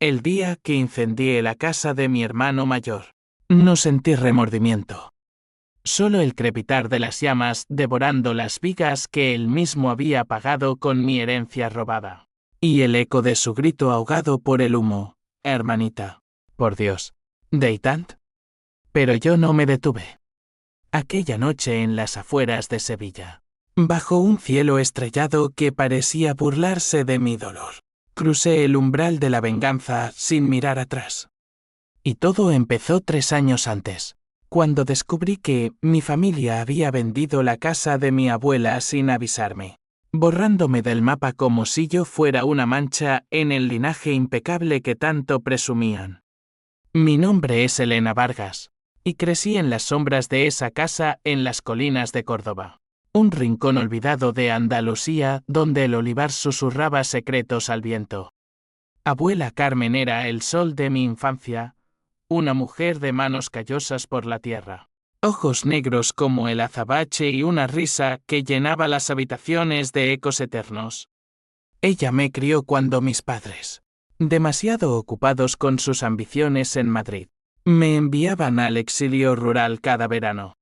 El día que incendié la casa de mi hermano mayor. No sentí remordimiento. Solo el crepitar de las llamas devorando las vigas que él mismo había pagado con mi herencia robada. Y el eco de su grito ahogado por el humo. Hermanita. Por Dios. ¿Deitant? Pero yo no me detuve. Aquella noche en las afueras de Sevilla, bajo un cielo estrellado que parecía burlarse de mi dolor, crucé el umbral de la venganza sin mirar atrás. Y todo empezó 3 años antes, cuando descubrí que mi familia había vendido la casa de mi abuela sin avisarme, borrándome del mapa como si yo fuera una mancha en el linaje impecable que tanto presumían. Mi nombre es Elena Vargas, y crecí en las sombras de esa casa en las colinas de Córdoba, un rincón olvidado de Andalucía donde el olivar susurraba secretos al viento. Abuela Carmen era el sol de mi infancia, una mujer de manos callosas por la tierra, ojos negros como el azabache y una risa que llenaba las habitaciones de ecos eternos. Ella me crió cuando mis padres, demasiado ocupados con sus ambiciones en Madrid, me enviaban al exilio rural cada verano.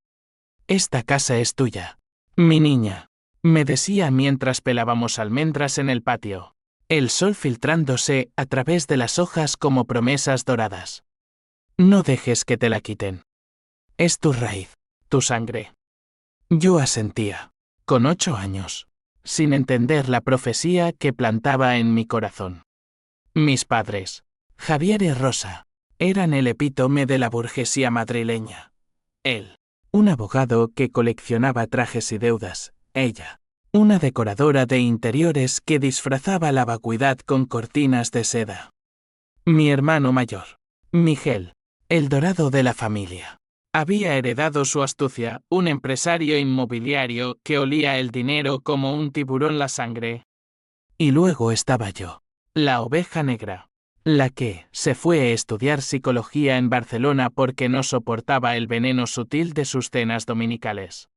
Esta casa es tuya, mi niña, me decía mientras pelábamos almendras en el patio, el sol filtrándose a través de las hojas como promesas doradas. No dejes que te la quiten. Es tu raíz, tu sangre. Yo asentía, con 8 años, sin entender la profecía que plantaba en mi corazón. Mis padres, Javier y Rosa, eran el epítome de la burguesía madrileña. Él, un abogado que coleccionaba trajes y deudas. Ella, una decoradora de interiores que disfrazaba la vacuidad con cortinas de seda. Mi hermano mayor, Miguel, el dorado de la familia, había heredado su astucia, un empresario inmobiliario que olía el dinero como un tiburón la sangre. Y luego estaba yo, la oveja negra, la que se fue a estudiar psicología en Barcelona porque no soportaba el veneno sutil de sus cenas dominicales.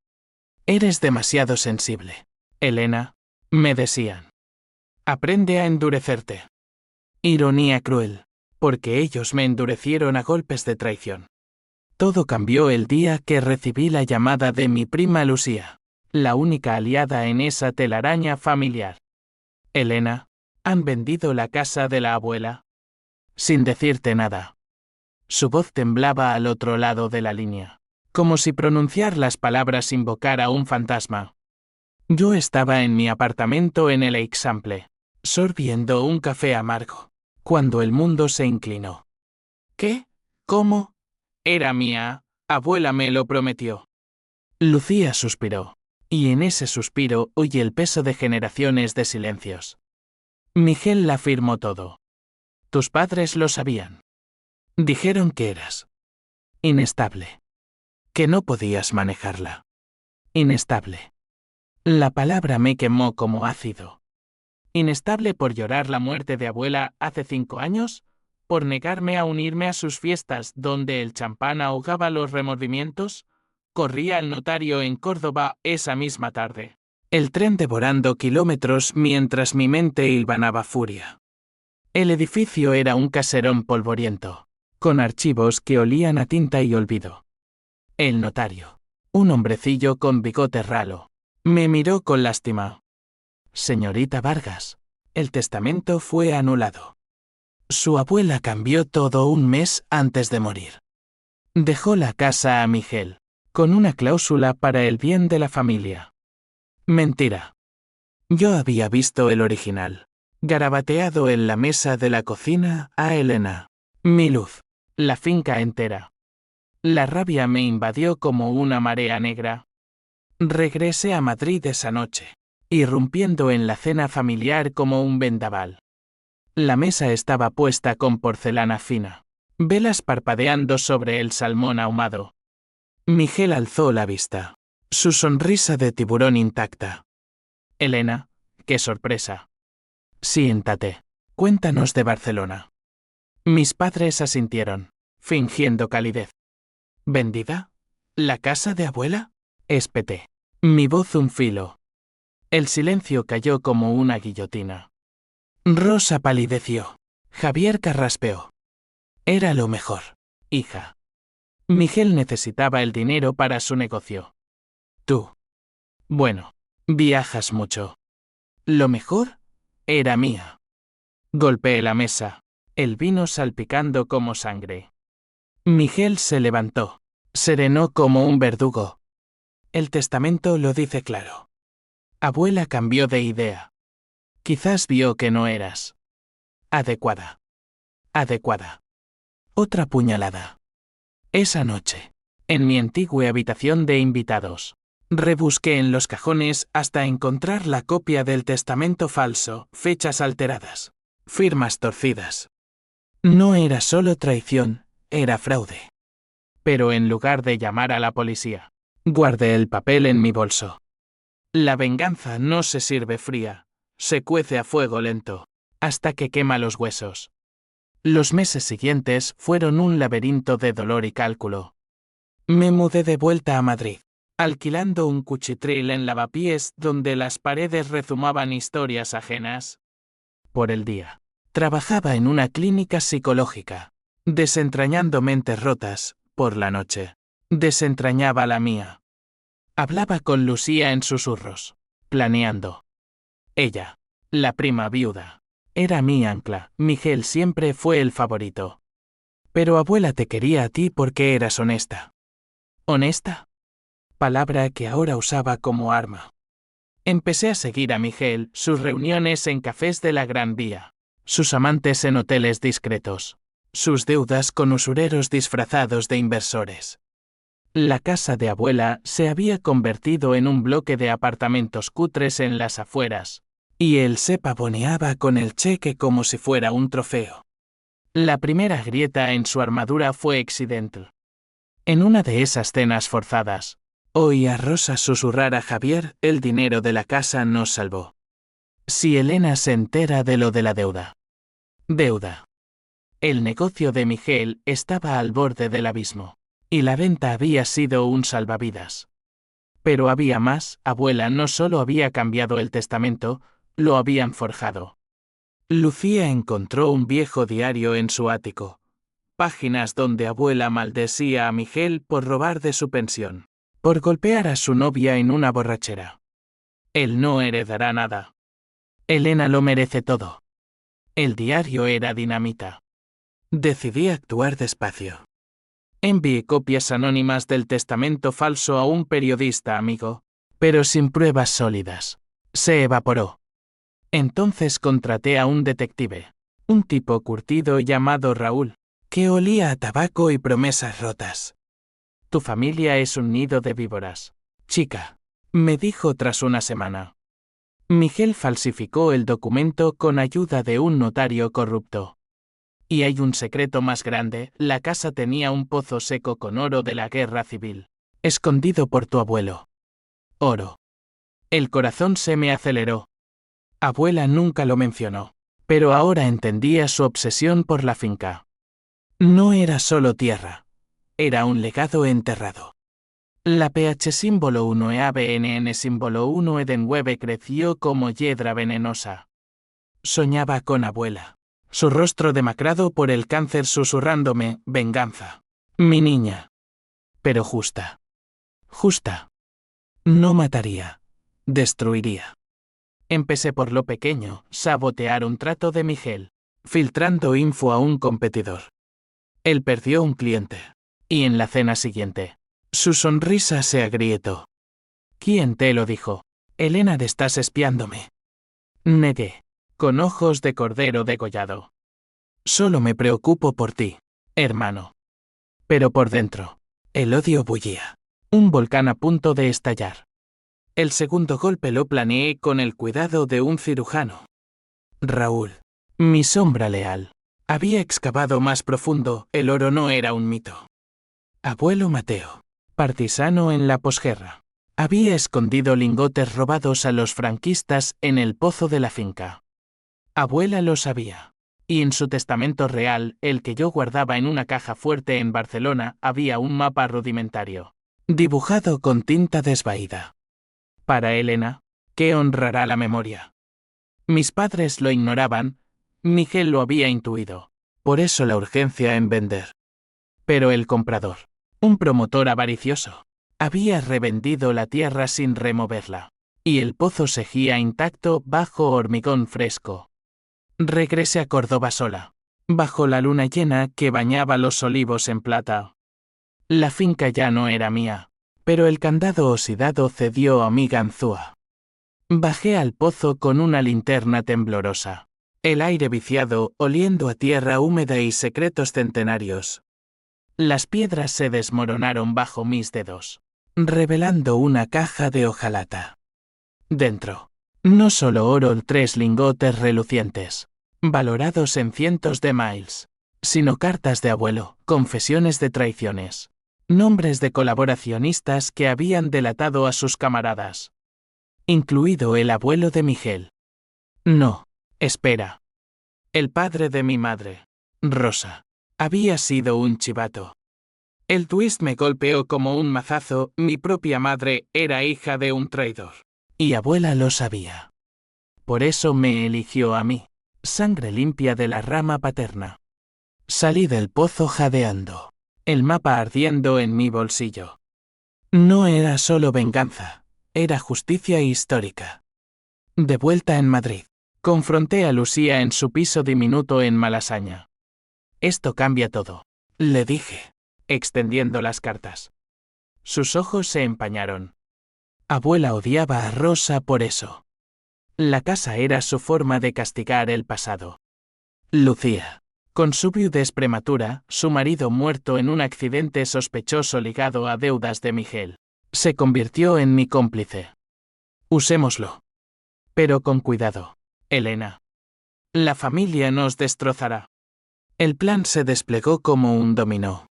Eres demasiado sensible, Elena, me decían. Aprende a endurecerte. Ironía cruel, porque ellos me endurecieron a golpes de traición. Todo cambió el día que recibí la llamada de mi prima Lucía, la única aliada en esa telaraña familiar. Elena, ¿han vendido la casa de la abuela? Sin decirte nada. Su voz temblaba al otro lado de la línea, como si pronunciar las palabras invocara un fantasma. Yo estaba en mi apartamento en el Eixample, sorbiendo un café amargo, cuando el mundo se inclinó. ¿Qué? ¿Cómo? Era mía, abuela me lo prometió. Lucía suspiró, y en ese suspiro oí el peso de generaciones de silencios. Miguel la afirmó todo. Tus padres lo sabían. Dijeron que eras inestable, que no podías manejarla. Inestable. La palabra me quemó como ácido. ¿Inestable por llorar la muerte de abuela hace 5 años? ¿Por negarme a unirme a sus fiestas donde el champán ahogaba los remordimientos? Corría al notario en Córdoba esa misma tarde. El tren devorando kilómetros mientras mi mente hilvanaba furia. El edificio era un caserón polvoriento, con archivos que olían a tinta y olvido. El notario, un hombrecillo con bigote ralo, me miró con lástima. Señorita Vargas, el testamento fue anulado. Su abuela cambió todo un mes antes de morir. Dejó la casa a Miguel, con una cláusula para el bien de la familia. Mentira. Yo había visto el original, garabateado en la mesa de la cocina a Elena, mi luz, la finca entera. La rabia me invadió como una marea negra. Regresé a Madrid esa noche, irrumpiendo en la cena familiar como un vendaval. La mesa estaba puesta con porcelana fina, velas parpadeando sobre el salmón ahumado. Miguel alzó la vista, su sonrisa de tiburón intacta. Elena, qué sorpresa. Siéntate, cuéntanos de Barcelona. Mis padres asintieron, fingiendo calidez. ¿Vendida? ¿La casa de abuela? Espeté. Mi voz un filo. El silencio cayó como una guillotina. Rosa palideció. Javier carraspeó. Era lo mejor, hija. Miguel necesitaba el dinero para su negocio. Tú. Bueno, viajas mucho. Lo mejor era mía. Golpeé la mesa, el vino salpicando como sangre. Miguel se levantó, serenó como un verdugo. El testamento lo dice claro. Abuela cambió de idea. Quizás vio que no eras adecuada. Otra puñalada. Esa noche, en mi antigua habitación de invitados, rebusqué en los cajones hasta encontrar la copia del testamento falso, fechas alteradas, firmas torcidas. No era solo traición, era fraude. Pero en lugar de llamar a la policía, guardé el papel en mi bolso. La venganza no se sirve fría, se cuece a fuego lento, hasta que quema los huesos. Los meses siguientes fueron un laberinto de dolor y cálculo. Me mudé de vuelta a Madrid, alquilando un cuchitril en Lavapiés donde las paredes rezumaban historias ajenas. Por el día, trabajaba en una clínica psicológica, desentrañando mentes rotas. Por la noche, desentrañaba la mía. Hablaba con Lucía en susurros, planeando. Ella, la prima viuda, era mi ancla. Miguel siempre fue el favorito. Pero abuela te quería a ti porque eras honesta. ¿Honesta? Palabra que ahora usaba como arma. Empecé a seguir a Miguel, sus reuniones en cafés de la Gran Vía, sus amantes en hoteles discretos, sus deudas con usureros disfrazados de inversores. La casa de abuela se había convertido en un bloque de apartamentos cutres en las afueras, y él se pavoneaba con el cheque como si fuera un trofeo. La primera grieta en su armadura fue accidental. En una de esas cenas forzadas, oí a Rosa susurrar a Javier: el dinero de la casa nos salvó. Si Elena se entera de lo de la deuda. Deuda. El negocio de Miguel estaba al borde del abismo, y la venta había sido un salvavidas. Pero había más, abuela no solo había cambiado el testamento, lo habían forjado. Lucía encontró un viejo diario en su ático, páginas donde abuela maldecía a Miguel por robar de su pensión, por golpear a su novia en una borrachera. Él no heredará nada. Elena lo merece todo. El diario era dinamita. Decidí actuar despacio. Envié copias anónimas del testamento falso a un periodista amigo, pero sin pruebas sólidas. Se evaporó. Entonces contraté a un detective, un tipo curtido llamado Raúl, que olía a tabaco y promesas rotas. Tu familia es un nido de víboras, chica, me dijo tras una semana. Miguel falsificó el documento con ayuda de un notario corrupto. Y hay un secreto más grande: la casa tenía un pozo seco con oro de la guerra civil, escondido por tu abuelo. Oro. El corazón se me aceleró. Abuela nunca lo mencionó, pero ahora entendía su obsesión por la finca. No era solo tierra, era un legado enterrado. La PH símbolo 1 e ABNN símbolo 1 Edenwebe creció como hiedra venenosa. Soñaba con abuela. Su rostro demacrado por el cáncer susurrándome: venganza. Mi niña. Pero justa. Justa. No mataría. Destruiría. Empecé por lo pequeño: sabotear un trato de Miguel, filtrando info a un competidor. Él perdió un cliente. Y en la cena siguiente, su sonrisa se agrietó. ¿Quién te lo dijo? Elena, estás espiándome. Negué, con ojos de cordero degollado. Solo me preocupo por ti, hermano. Pero por dentro, el odio bullía. Un volcán a punto de estallar. El segundo golpe lo planeé con el cuidado de un cirujano. Raúl, mi sombra leal, había excavado más profundo. El oro no era un mito. Abuelo Mateo, partisano en la posguerra, había escondido lingotes robados a los franquistas en el pozo de la finca. Abuela lo sabía. Y en su testamento real, el que yo guardaba en una caja fuerte en Barcelona, había un mapa rudimentario, dibujado con tinta desvaída. Para Elena, ¿qué honrará la memoria? Mis padres lo ignoraban, Miguel lo había intuido. Por eso la urgencia en vender. Pero el comprador, un promotor avaricioso, había revendido la tierra sin removerla. Y el pozo seguía intacto bajo hormigón fresco. Regresé a Córdoba sola, bajo la luna llena que bañaba los olivos en plata. La finca ya no era mía, pero el candado oxidado cedió a mi ganzúa. Bajé al pozo con una linterna temblorosa. El aire viciado, oliendo a tierra húmeda y secretos centenarios. Las piedras se desmoronaron bajo mis dedos, revelando una caja de hojalata. Dentro, no solo oro, 3 lingotes relucientes, valorados en cientos de miles, sino cartas de abuelo, confesiones de traiciones, nombres de colaboracionistas que habían delatado a sus camaradas. Incluido el abuelo de Miguel. No, espera. El padre de mi madre, Rosa, había sido un chivato. El twist me golpeó como un mazazo, mi propia madre era hija de un traidor. Y abuela lo sabía. Por eso me eligió a mí, sangre limpia de la rama paterna. Salí del pozo jadeando, el mapa ardiendo en mi bolsillo. No era solo venganza, era justicia histórica. De vuelta en Madrid, confronté a Lucía en su piso diminuto en Malasaña. Esto cambia todo, le dije, extendiendo las cartas. Sus ojos se empañaron. Abuela odiaba a Rosa por eso. La casa era su forma de castigar el pasado. Lucía, con su viudez prematura, su marido muerto en un accidente sospechoso ligado a deudas de Miguel, se convirtió en mi cómplice. Usémoslo. Pero con cuidado, Elena. La familia nos destrozará. El plan se desplegó como un dominó.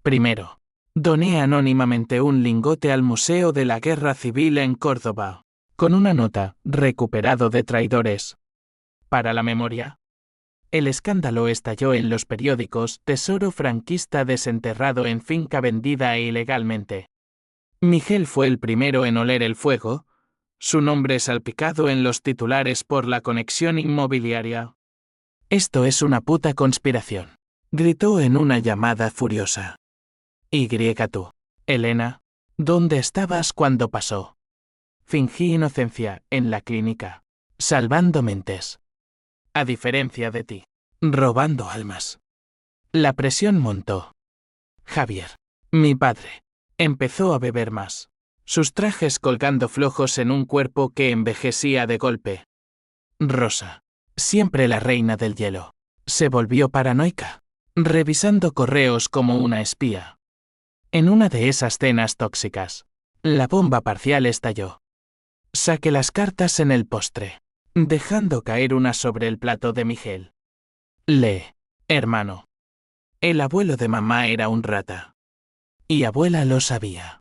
Primero, doné anónimamente un lingote al Museo de la Guerra Civil en Córdoba, con una nota, recuperado de traidores. Para la memoria. El escándalo estalló en los periódicos, tesoro franquista desenterrado en finca vendida ilegalmente. Miguel fue el primero en oler el fuego, su nombre salpicado en los titulares por la conexión inmobiliaria. Esto es una puta conspiración, gritó en una llamada furiosa. Y tú, Elena, ¿dónde estabas cuando pasó? Fingí inocencia, en la clínica, salvando mentes. A diferencia de ti, robando almas. La presión montó. Javier, mi padre, empezó a beber más, sus trajes colgando flojos en un cuerpo que envejecía de golpe. Rosa, siempre la reina del hielo, se volvió paranoica, revisando correos como una espía. En una de esas cenas tóxicas, la bomba parcial estalló. Saqué las cartas en el postre, dejando caer una sobre el plato de Miguel. Lee, hermano. El abuelo de mamá era un rata. Y abuela lo sabía.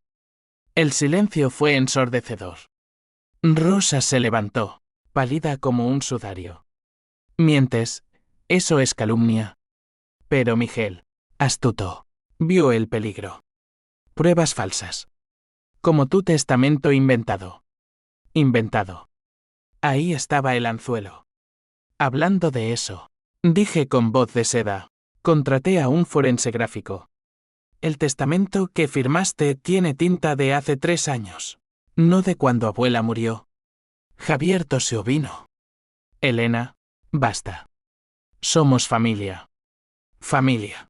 El silencio fue ensordecedor. Rosa se levantó, pálida como un sudario. Mientes, eso es calumnia. Pero Miguel, astuto, vio el peligro. Pruebas falsas. Como tu testamento inventado. Inventado. Ahí estaba el anzuelo. Hablando de eso, dije con voz de seda, contraté a un forense gráfico. El testamento que firmaste tiene tinta de hace 3 años, no de cuando abuela murió. Javier tosió vino. Elena, basta. Somos familia. Familia.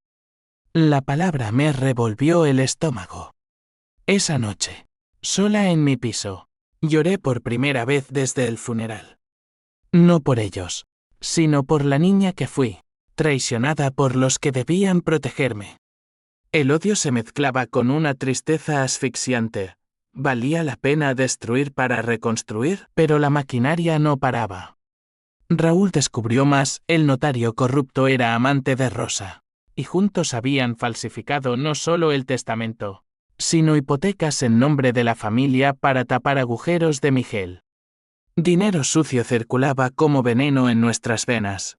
La palabra me revolvió el estómago. Esa noche, sola en mi piso, lloré por primera vez desde el funeral. No por ellos, sino por la niña que fui, traicionada por los que debían protegerme. El odio se mezclaba con una tristeza asfixiante. Valía la pena destruir para reconstruir, pero la maquinaria no paraba. Raúl descubrió más, el notario corrupto era amante de Rosa, y juntos habían falsificado no solo el testamento, sino hipotecas en nombre de la familia para tapar agujeros de Miguel. Dinero sucio circulaba como veneno en nuestras venas.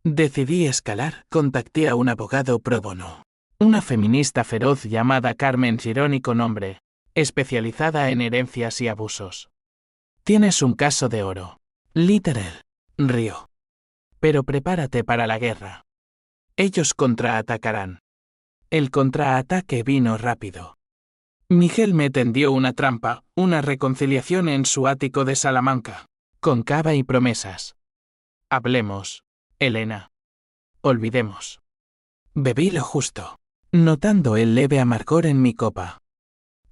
Decidí escalar, contacté a un abogado pro bono, una feminista feroz llamada Carmen Girónico nombre, especializada en herencias y abusos. Tienes un caso de oro. Literal. Río. Pero prepárate para la guerra. Ellos contraatacarán. El contraataque vino rápido. Miguel me tendió una trampa, una reconciliación en su ático de Salamanca, con cava y promesas. Hablemos, Elena. Olvidemos. Bebí lo justo, notando el leve amargor en mi copa.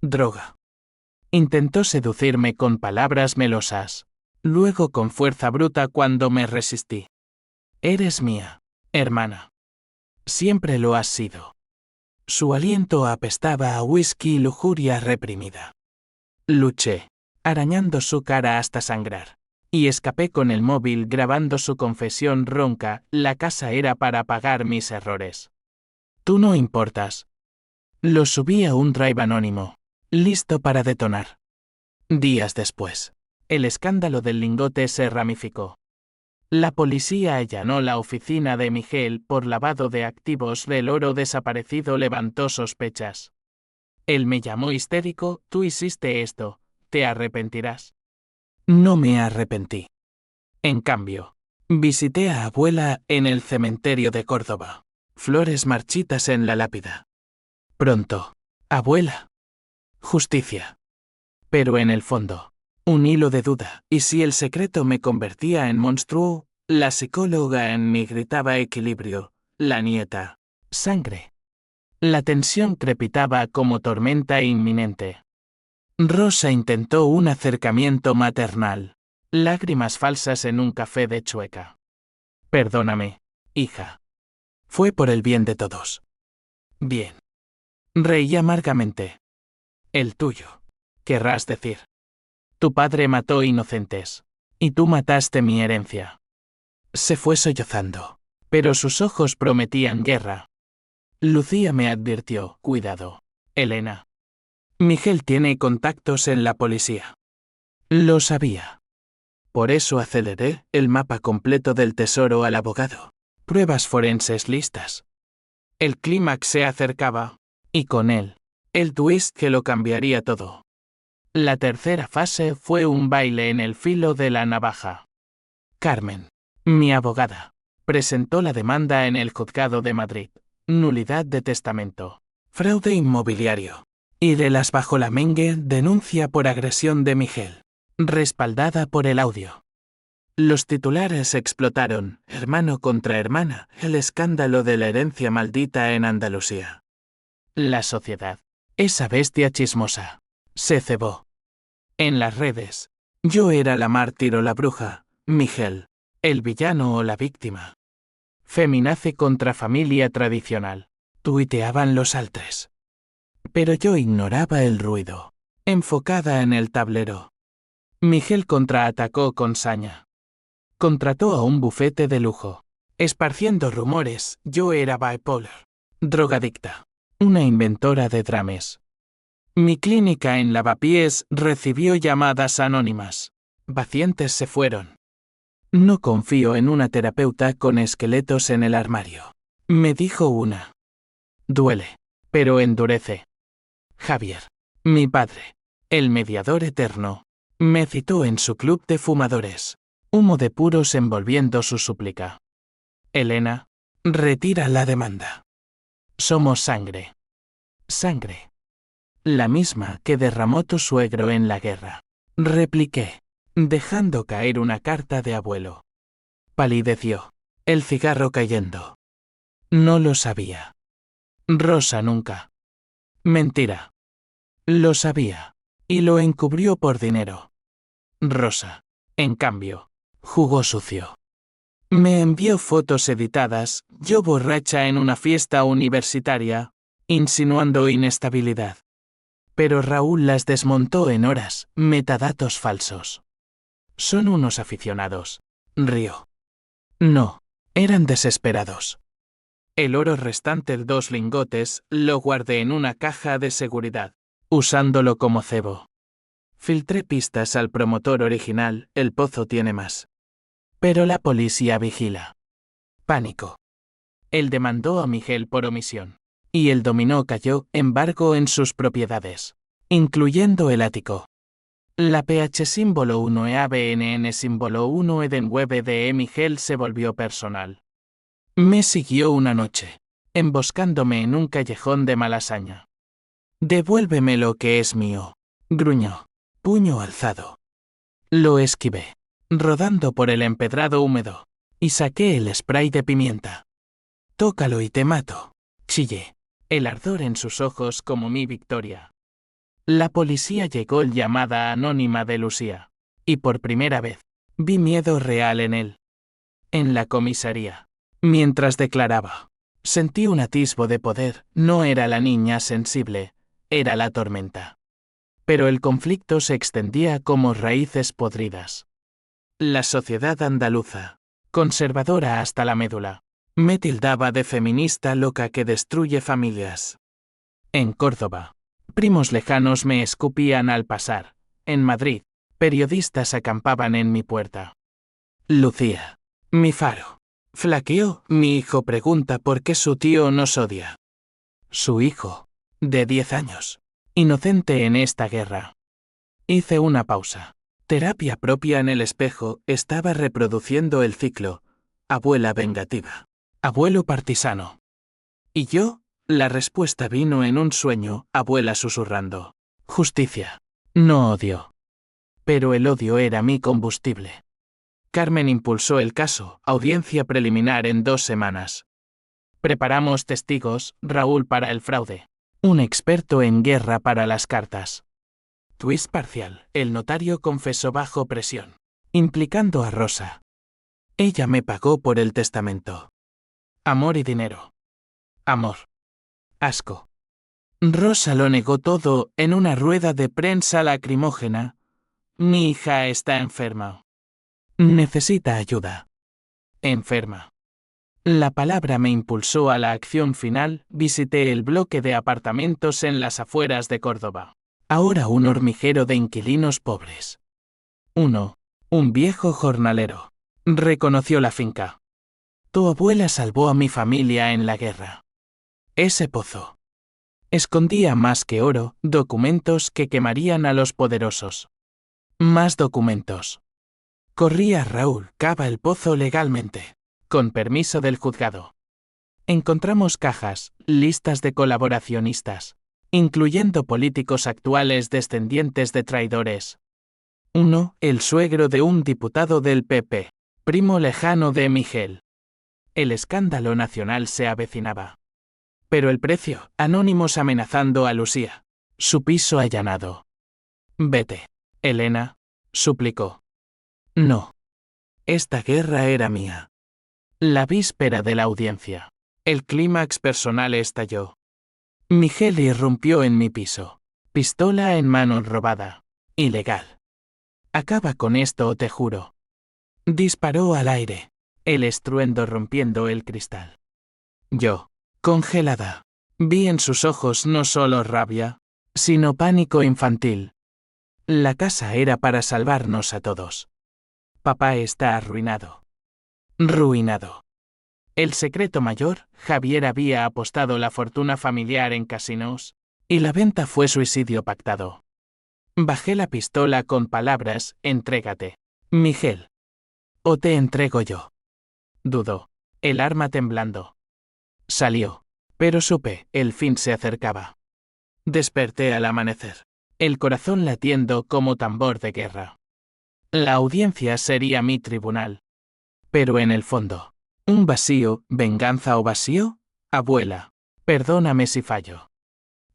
Droga. Intentó seducirme con palabras melosas, luego con fuerza bruta cuando me resistí. Eres mía, hermana. Siempre lo has sido. Su aliento apestaba a whisky y lujuria reprimida. Luché, arañando su cara hasta sangrar, y escapé con el móvil grabando su confesión ronca: la casa era para pagar mis errores. Tú no importas. Lo subí a un drive anónimo, listo para detonar. Días después, el escándalo del lingote se ramificó. La policía allanó la oficina de Miguel por lavado de activos del oro desaparecido. Levantó sospechas. Él me llamó histérico: tú hiciste esto, ¿te arrepentirás? No me arrepentí. En cambio, visité a abuela en el cementerio de Córdoba. Flores marchitas en la lápida. Pronto, abuela. Justicia. Pero en el fondo, un hilo de duda. ¿Y si el secreto me convertía en monstruo? La psicóloga en mí gritaba: equilibrio. La nieta. Sangre. La tensión crepitaba como tormenta inminente. Rosa intentó un acercamiento maternal. Lágrimas falsas en un café de Chueca. Perdóname, hija. Fue por el bien de todos. Bien. Reí amargamente. El tuyo. Querrás decir. Tu padre mató inocentes. Y tú mataste mi herencia. Se fue sollozando, pero sus ojos prometían guerra. Lucía me advirtió: cuidado, Elena. Miguel tiene contactos en la policía. Lo sabía. Por eso aceleré el mapa completo del tesoro al abogado. Pruebas forenses listas. El clímax se acercaba, y con él, el twist que lo cambiaría todo. La tercera fase fue un baile en el filo de la navaja. Carmen, mi abogada, presentó la demanda en el juzgado de Madrid. Nulidad de testamento, fraude inmobiliario. Y de las bajo la mengue, denuncia por agresión de Miguel, respaldada por el audio. Los titulares explotaron: hermano contra hermana, el escándalo de la herencia maldita en Andalucía. La sociedad, esa bestia chismosa, se cebó. En las redes, yo era la mártir o la bruja, Miguel, el villano o la víctima. Feminace contra familia tradicional, tuiteaban los altres. Pero yo ignoraba el ruido, enfocada en el tablero. Miguel contraatacó con saña. Contrató a un bufete de lujo, esparciendo rumores: yo era bipolar, drogadicta, una inventora de drames. Mi clínica en Lavapiés recibió llamadas anónimas. Pacientes se fueron. No confío en una terapeuta con esqueletos en el armario, me dijo una. Duele, pero endurece. Javier, mi padre, el mediador eterno, me citó en su club de fumadores, humo de puros envolviendo su súplica. Elena, retira la demanda. Somos sangre. Sangre. La misma que derramó tu suegro en la guerra. Repliqué, dejando caer una carta de abuelo. Palideció, el cigarro cayendo. No lo sabía. Rosa nunca. Mentira. Lo sabía, y lo encubrió por dinero. Rosa, en cambio, jugó sucio. Me envió fotos editadas, yo borracha en una fiesta universitaria, insinuando inestabilidad. Pero Raúl las desmontó en horas, metadatos falsos. Son unos aficionados. Rió. No, eran desesperados. El oro restante de 2 lingotes lo guardé en una caja de seguridad, usándolo como cebo. Filtré pistas al promotor original: el pozo tiene más. Pero la policía vigila. Pánico. Él demandó a Miguel por omisión. Y el dominó cayó: embargo en sus propiedades, incluyendo el ático. La PH símbolo 1 e ABNN símbolo 1 Edenwebe de Miguel se volvió personal. Me siguió una noche, emboscándome en un callejón de Malasaña. Devuélveme lo que es mío, gruñó, puño alzado. Lo esquivé, rodando por el empedrado húmedo, y saqué el spray de pimienta. Tócalo y te mato, chillé, el ardor en sus ojos como mi victoria. La policía llegó llamada anónima de Lucía, y por primera vez, vi miedo real en él. En la comisaría, mientras declaraba, sentí un atisbo de poder, no era la niña sensible, era la tormenta. Pero el conflicto se extendía como raíces podridas. La sociedad andaluza, conservadora hasta la médula, me tildaba de feminista loca que destruye familias. En Córdoba, primos lejanos me escupían al pasar. En Madrid, periodistas acampaban en mi puerta. Lucía, mi faro. Flaqueó, mi hijo pregunta por qué su tío nos odia. Su hijo, de 10 años, inocente en esta guerra. Hice una pausa. Terapia propia en el espejo, estaba reproduciendo el ciclo. Abuela vengativa. Abuelo partisano. ¿Y yo? La respuesta vino en un sueño, abuela susurrando. Justicia. No odio. Pero el odio era mi combustible. Carmen impulsó el caso, audiencia preliminar en 2 semanas. Preparamos testigos, Raúl para el fraude. Un experto en guerra para las cartas. Twist parcial, el notario confesó bajo presión, implicando a Rosa. Ella me pagó por el testamento. Amor y dinero. Amor. Asco. Rosa lo negó todo en una rueda de prensa lacrimógena. Mi hija está enferma. Necesita ayuda. Enferma. La palabra me impulsó a la acción final, visité el bloque de apartamentos en las afueras de Córdoba. Ahora un hormiguero de inquilinos pobres. Uno, un viejo jornalero. Reconoció la finca. Tu abuela salvó a mi familia en la guerra. Ese pozo escondía más que oro, documentos que quemarían a los poderosos. Más documentos. Corría Raúl, cava el pozo legalmente, con permiso del juzgado. Encontramos cajas, listas de colaboracionistas, incluyendo políticos actuales descendientes de traidores. Uno, el suegro de un diputado del PP, primo lejano de Miguel. El escándalo nacional se avecinaba. Pero el precio, anónimos amenazando a Lucía. Su piso allanado. Vete, Elena, suplicó. No. Esta guerra era mía. La víspera de la audiencia. El clímax personal estalló. Miguel irrumpió en mi piso. Pistola en mano robada. Ilegal. Acaba con esto, te juro. Disparó al aire. El estruendo rompiendo el cristal. Yo, congelada, vi en sus ojos no solo rabia, sino pánico infantil. La casa era para salvarnos a todos. Papá está arruinado. Ruinado. El secreto mayor, Javier había apostado la fortuna familiar en casinos, y la venta fue suicidio pactado. Bajé la pistola con palabras, entrégate, Miguel. O te entrego yo. Dudó, el arma temblando. Salió, pero supe, el fin se acercaba. Desperté al amanecer, el corazón latiendo como tambor de guerra. La audiencia sería mi tribunal. Pero en el fondo, un vacío, venganza o vacío, abuela, perdóname si fallo.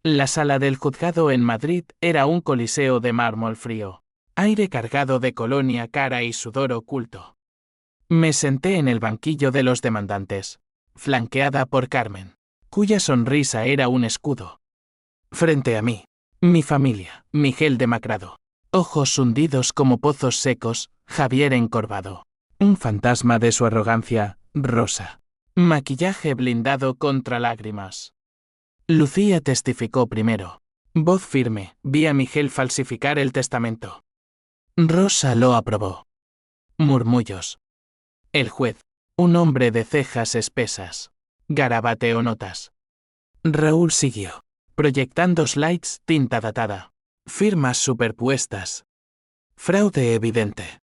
La sala del juzgado en Madrid era un coliseo de mármol frío, aire cargado de colonia cara y sudor oculto. Me senté en el banquillo de los demandantes, flanqueada por Carmen, cuya sonrisa era un escudo. Frente a mí, mi familia, Miguel demacrado, ojos hundidos como pozos secos, Javier encorvado, un fantasma de su arrogancia, Rosa, maquillaje blindado contra lágrimas. Lucía testificó primero. Voz firme, vi a Miguel falsificar el testamento. Rosa lo aprobó. Murmullos. El juez, un hombre de cejas espesas, garabateó notas. Raúl siguió, proyectando slides, tinta datada, firmas superpuestas. Fraude evidente.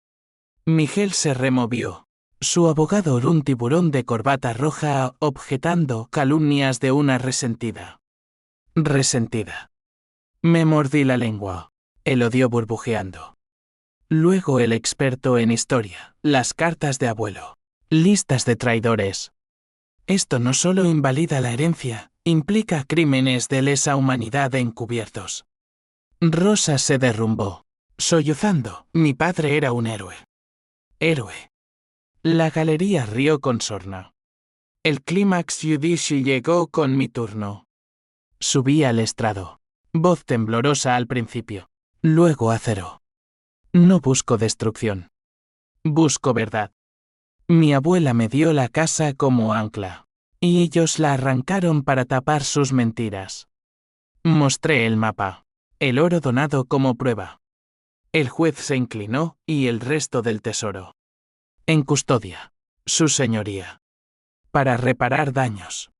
Miguel se removió. Su abogado era un tiburón de corbata roja objetando calumnias de una resentida. Resentida. Me mordí la lengua. El odio burbujeando. Luego el experto en historia, las cartas de abuelo. Listas de traidores. Esto no solo invalida la herencia, implica crímenes de lesa humanidad encubiertos. Rosa se derrumbó. Sollozando, mi padre era un héroe. Héroe. La galería rió con sorna. El clímax judicial llegó con mi turno. Subí al estrado. Voz temblorosa al principio. Luego acero. No busco destrucción. Busco verdad. Mi abuela me dio la casa como ancla. Y ellos la arrancaron para tapar sus mentiras. Mostré el mapa. El oro donado como prueba. El juez se inclinó, y el resto del tesoro. En custodia. Su señoría. Para reparar daños.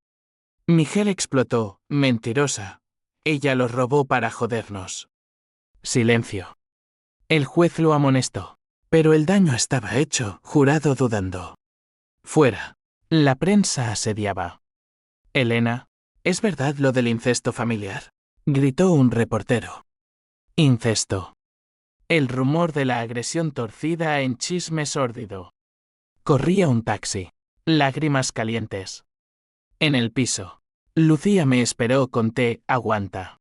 Miguel explotó, mentirosa. Ella los robó para jodernos. Silencio. El juez lo amonestó. Pero el daño estaba hecho, jurado dudando. Fuera. La prensa asediaba. Elena, ¿es verdad lo del incesto familiar? Gritó un reportero. Incesto. El rumor de la agresión torcida en chisme sórdido. Corría un taxi. Lágrimas calientes. En el piso. Lucía me esperó con té, aguanta.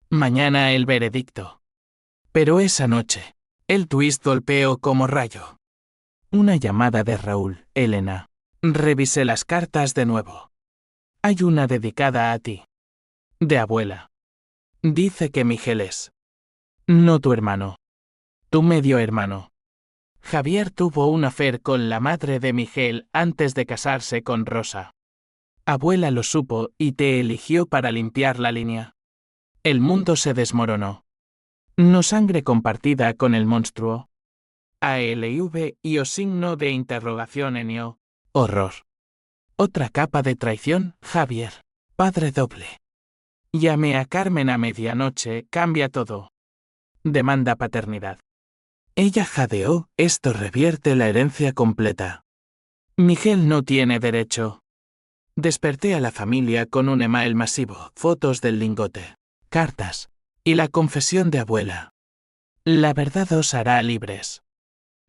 Mañana el veredicto. Pero esa noche, el twist golpeó como rayo. Una llamada de Raúl, Elena. Revisé las cartas de nuevo. Hay una dedicada a ti. De abuela. Dice que Miguel es. No tu hermano. Tu medio hermano. Javier tuvo un affair con la madre de Miguel antes de casarse con Rosa. Abuela lo supo y te eligió para limpiar la línea. El mundo se desmoronó. No sangre compartida con el monstruo. ALV y o signo de interrogación en io. Horror. Otra capa de traición, Javier. Padre doble. Llamé a Carmen a medianoche, cambia todo. Demanda paternidad. Ella jadeó, esto revierte la herencia completa. Miguel no tiene derecho. Desperté a la familia con un email masivo, fotos del lingote, cartas, y la confesión de abuela. La verdad os hará libres.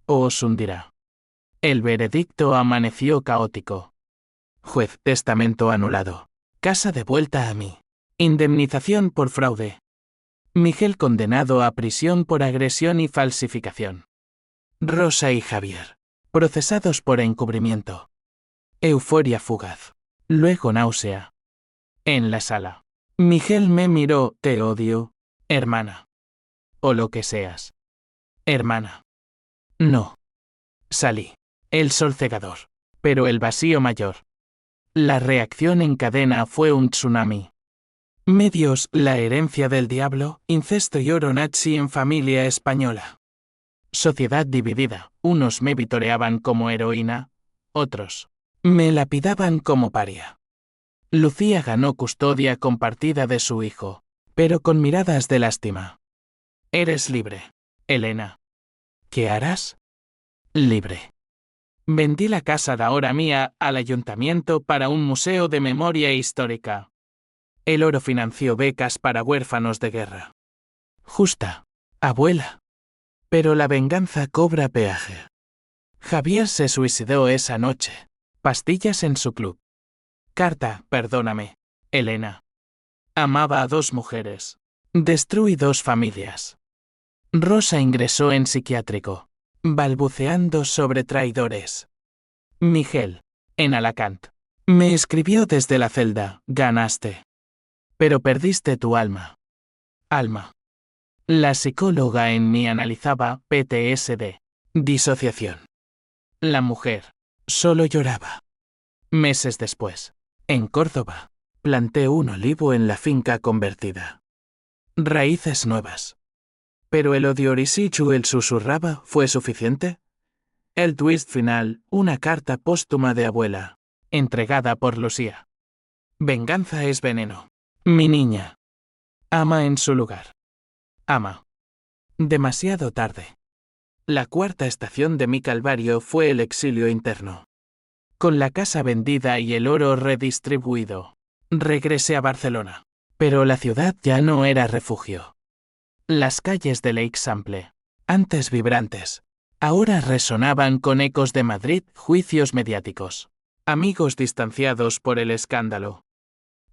O os hundirá. El veredicto amaneció caótico. Juez, testamento anulado. Casa devuelta a mí. Indemnización por fraude. Miguel condenado a prisión por agresión y falsificación. Rosa y Javier. Procesados por encubrimiento. Euforia fugaz. Luego náusea. En la sala. Miguel me miró, te odio, hermana. O lo que seas. Hermana. No. Salí. El sol cegador. Pero el vacío mayor. La reacción en cadena fue un tsunami. Medios, la herencia del diablo, incesto y oro nazi en familia española. Sociedad dividida, unos me vitoreaban como heroína, otros me lapidaban como paria. Lucía ganó custodia compartida de su hijo, pero con miradas de lástima. Eres libre, Elena. ¿Qué harás? Libre. Vendí la casa de ahora mía al ayuntamiento para un museo de memoria histórica. El oro financió becas para huérfanos de guerra. Justa, abuela. Pero la venganza cobra peaje. Javier se suicidó esa noche. Pastillas en su club. Carta, perdóname, Elena. Amaba a 2 mujeres. Destruí 2 familias. Rosa ingresó en psiquiátrico, balbuceando sobre traidores. Miguel, en Alacant. Me escribió desde la celda, ganaste. Pero perdiste tu alma. Alma. La psicóloga en mí analizaba PTSD. Disociación. La mujer. Solo lloraba. Meses después. En Córdoba. Planté un olivo en la finca convertida. Raíces nuevas. Pero el odio Orisichu susurraba, ¿fue suficiente? El twist final, una carta póstuma de abuela. Entregada por Lucía. Venganza es veneno. Mi niña. Ama en su lugar. Ama. Demasiado tarde. La cuarta estación de mi calvario fue el exilio interno. Con la casa vendida y el oro redistribuido, regresé a Barcelona. Pero la ciudad ya no era refugio. Las calles de l'Eixample, antes vibrantes, ahora resonaban con ecos de Madrid, juicios mediáticos, amigos distanciados por el escándalo.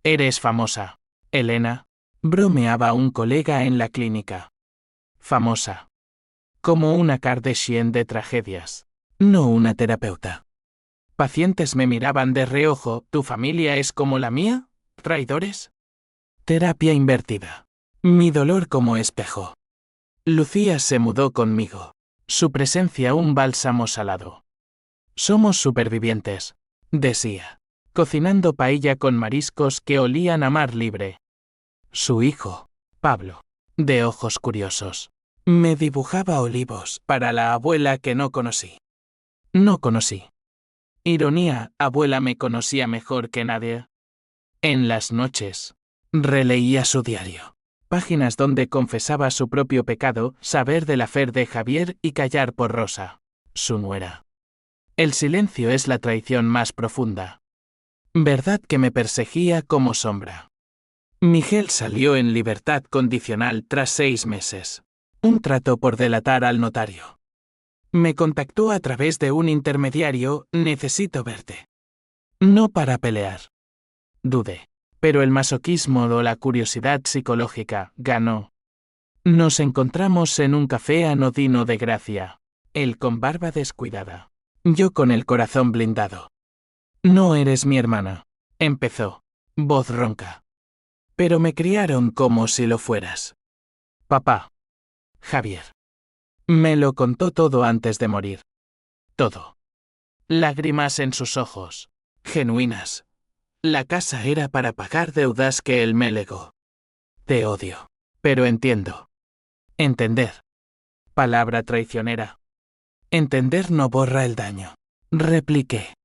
Eres famosa, Elena, bromeaba un colega en la clínica. Famosa. Como una Kardashian de tragedias, no una terapeuta. Pacientes me miraban de reojo. ¿Tu familia es como la mía? ¿Traidores? Terapia invertida. Mi dolor como espejo. Lucía se mudó conmigo. Su presencia un bálsamo salado. Somos supervivientes, decía, cocinando paella con mariscos que olían a mar libre. Su hijo, Pablo, de ojos curiosos, me dibujaba olivos para la abuela que no conocí. No conocí. Ironía, abuela me conocía mejor que nadie. En las noches, releía su diario. Páginas donde confesaba su propio pecado, saber del afer de Javier y callar por Rosa, su nuera. El silencio es la traición más profunda. Verdad que me perseguía como sombra. Miguel salió en libertad condicional tras 6 meses. Un trato por delatar al notario. Me contactó a través de un intermediario. Necesito verte. No para pelear. Dudé. Pero el masoquismo o la curiosidad psicológica ganó. Nos encontramos en un café anodino de Gracia. Él con barba descuidada. Yo con el corazón blindado. No eres mi hermana. Empezó. Voz ronca. Pero me criaron como si lo fueras. Papá. Javier. Me lo contó todo antes de morir. Todo. Lágrimas en sus ojos. Genuinas. La casa era para pagar deudas que él me legó. Te odio. Pero entiendo. Entender. Palabra traicionera. Entender no borra el daño. Repliqué.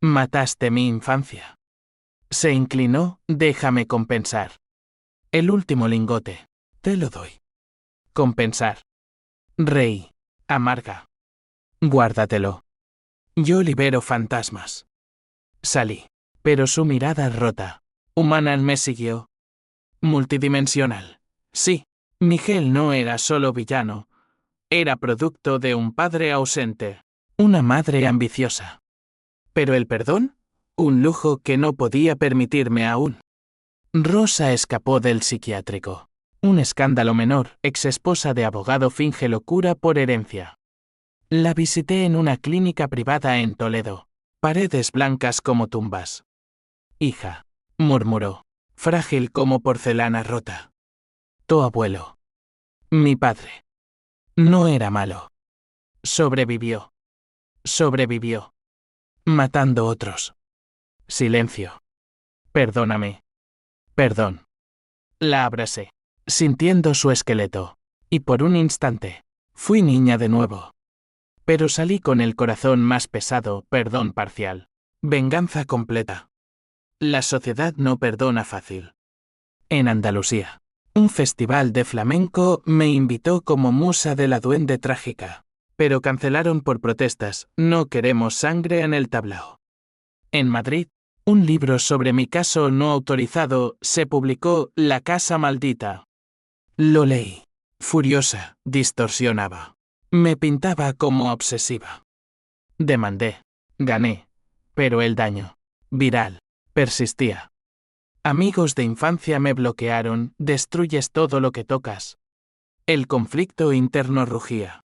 Mataste mi infancia. Se inclinó. Déjame compensar. El último lingote. Te lo doy. Compensar. Reí. Amarga. Guárdatelo. Yo libero fantasmas. Salí. Pero su mirada rota, humana me siguió. Multidimensional. Sí, Miguel no era solo villano. Era producto de un padre ausente. Una madre ambiciosa. Pero el perdón, un lujo que no podía permitirme aún. Rosa escapó del psiquiátrico. Un escándalo menor, exesposa de abogado finge locura por herencia. La visité en una clínica privada en Toledo. Paredes blancas como tumbas. Hija, murmuró, frágil como porcelana rota. Tu abuelo. Mi padre. No era malo. Sobrevivió. Sobrevivió. Matando otros. Silencio. Perdóname. Perdón. La abracé, sintiendo su esqueleto. Y por un instante, fui niña de nuevo. Pero salí con el corazón más pesado. Perdón parcial. Venganza completa. La sociedad no perdona fácil. En Andalucía, un festival de flamenco me invitó como musa de la duende trágica, pero cancelaron por protestas. No queremos sangre en el tablao. En Madrid, un libro sobre mi caso no autorizado se publicó. La casa maldita. Lo leí. Furiosa, distorsionaba. Me pintaba como obsesiva. Demandé. Gané. Pero el daño, viral, persistía. Amigos de infancia me bloquearon. Destruyes todo lo que tocas. El conflicto interno rugía.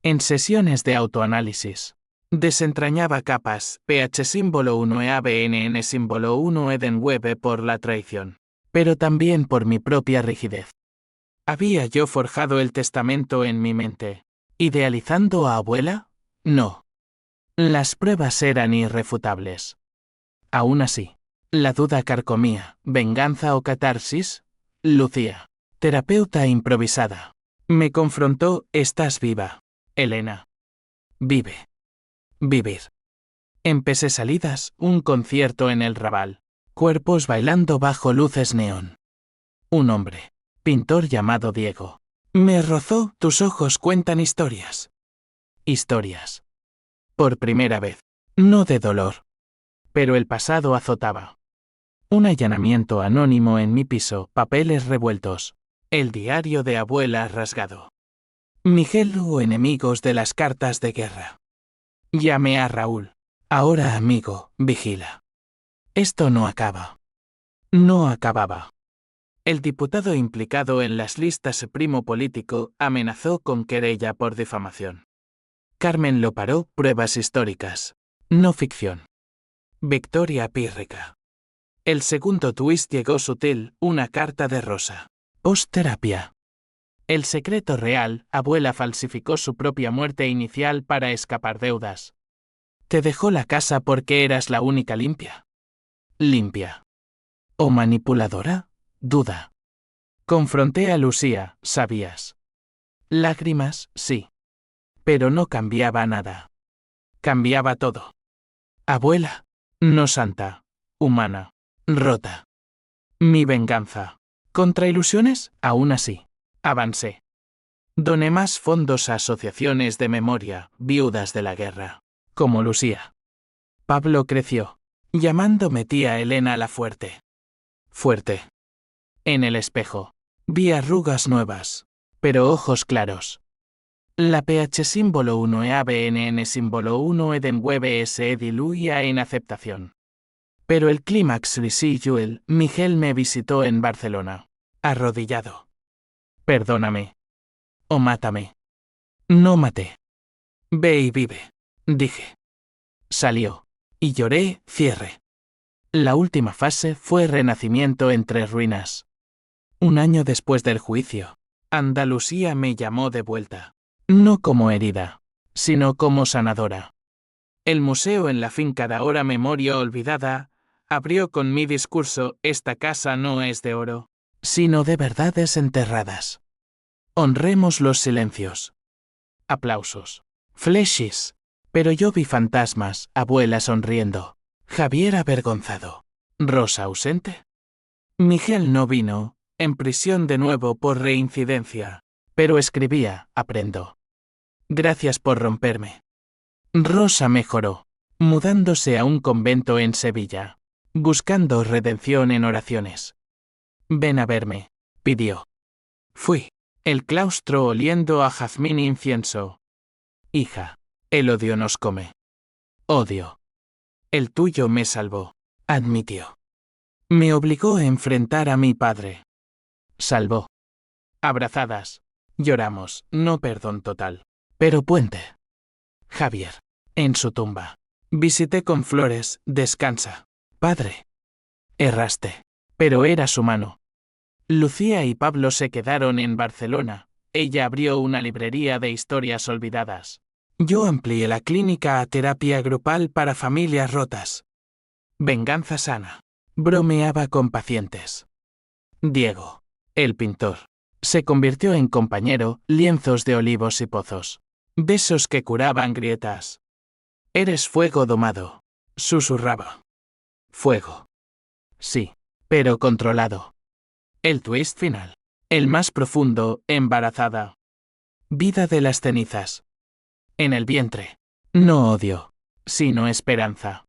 En sesiones de autoanálisis, desentrañaba capas. PH símbolo 1 e ABNN símbolo 1 Edenweb por la traición. Pero también por mi propia rigidez. ¿Había yo forjado el testamento en mi mente, idealizando a abuela? No. Las pruebas eran irrefutables. Aún así, la duda carcomía. ¿Venganza o catarsis? Lucía, terapeuta improvisada, me confrontó. Estás viva, Elena. Vive. Vivir. Empecé salidas. Un concierto en el Raval. Cuerpos bailando bajo luces neón. Un hombre, pintor llamado Diego, me rozó. Tus ojos cuentan historias. Historias. Por primera vez. No de dolor. Pero el pasado azotaba. Un allanamiento anónimo en mi piso, papeles revueltos. El diario de abuela rasgado. Miguel hubo enemigos de las cartas de guerra. Llamé a Raúl. Ahora amigo, vigila. Esto no acaba. No acababa. El diputado implicado en las listas primo político amenazó con querella por difamación. Carmen lo paró, pruebas históricas. No ficción. Victoria pírrica. El segundo twist llegó sutil, una carta de Rosa. Post-terapia. El secreto real, abuela falsificó su propia muerte inicial para escapar deudas. ¿Te dejó la casa porque eras la única limpia? Limpia. ¿O manipuladora? Duda. Confronté a Lucía, ¿sabías? Lágrimas, sí. Pero no cambiaba nada. Cambiaba todo. Abuela. No santa. Humana. Rota. Mi venganza. ¿Contra ilusiones? Aún así. Avancé. Doné más fondos a asociaciones de memoria, viudas de la guerra. Como Lucía. Pablo creció. Llamándome tía Elena la fuerte. Fuerte. En el espejo. Vi arrugas nuevas. Pero ojos claros. La PH símbolo 1 e ABNN símbolo 1 eden web se diluía en aceptación. Pero el clímax Joel, Miguel me visitó en Barcelona. Arrodillado. Perdóname. O mátame. No maté. Ve y vive. Dije. Salió. Y lloré, cierre. La última fase fue renacimiento entre ruinas. Un año después del juicio, Andalucía me llamó de vuelta. No como herida, sino como sanadora. El museo en la finca de ahora memoria olvidada abrió con mi discurso: esta casa no es de oro, sino de verdades enterradas. Honremos los silencios. Aplausos. Fleshes. Pero yo vi fantasmas, abuela sonriendo, Javier avergonzado, Rosa ausente. Miguel no vino, en prisión de nuevo por reincidencia, pero escribía, aprendo. Gracias por romperme. Rosa mejoró, mudándose a un convento en Sevilla, buscando redención en oraciones. Ven a verme, pidió. Fui. El claustro oliendo a jazmín e incienso. Hija, el odio nos come. Odio. El tuyo me salvó, admitió. Me obligó a enfrentar a mi padre. Salvó. Abrazadas. Lloramos, no perdón total. Pero puente. Javier. En su tumba. Visité con flores, descansa. Padre. Erraste. Pero eras humano. Lucía y Pablo se quedaron en Barcelona. Ella abrió una librería de historias olvidadas. Yo amplié la clínica a terapia grupal para familias rotas. Venganza sana. Bromeaba con pacientes. Diego, el pintor, se convirtió en compañero, lienzos de olivos y pozos. Besos que curaban grietas. Eres fuego domado, susurraba. Fuego. Sí, pero controlado. El twist final. El más profundo, embarazada. Vida de las cenizas. En el vientre. No odio, sino esperanza.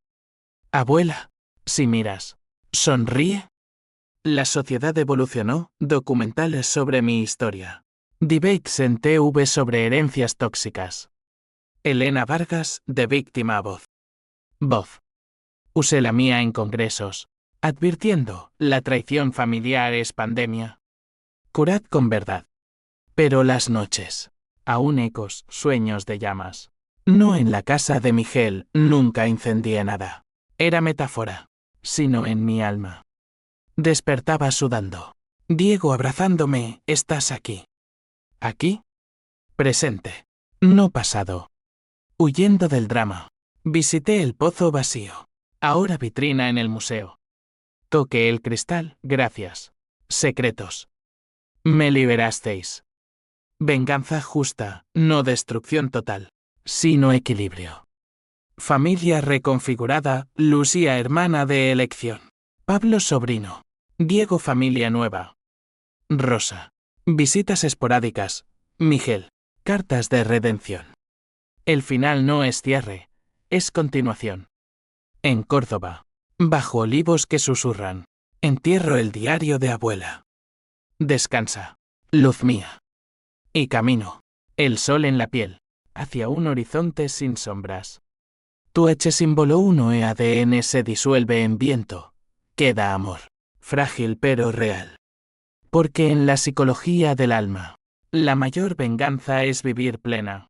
Abuela, si miras, sonríe. La sociedad evolucionó, documentales sobre mi historia. Debates en TV sobre herencias tóxicas. Elena Vargas, de víctima a voz. Voz. Usé la mía en congresos, advirtiendo, la traición familiar es pandemia. Curad con verdad. Pero las noches, aún ecos, sueños de llamas. No en la casa de Miguel, nunca incendié nada. Era metáfora, sino en mi alma. Despertaba sudando. Diego abrazándome, estás aquí. ¿Aquí? Presente. No pasado. Huyendo del drama. Visité el pozo vacío. Ahora vitrina en el museo. Toqué el cristal, gracias. Secretos. Me liberasteis. Venganza justa, no destrucción total, sino equilibrio. Familia reconfigurada, Lucía hermana de elección. Pablo sobrino. Diego familia nueva. Rosa. Visitas esporádicas. Miguel. Cartas de redención. El final no es cierre, es continuación. En Córdoba. Bajo olivos que susurran. Entierro el diario de abuela. Descansa. Luz mía. Y camino. El sol en la piel. Hacia un horizonte sin sombras. Tu H símbolo 1 ADN se disuelve en viento. Queda amor. Frágil pero real. Porque en la psicología del alma, la mayor venganza es vivir plena.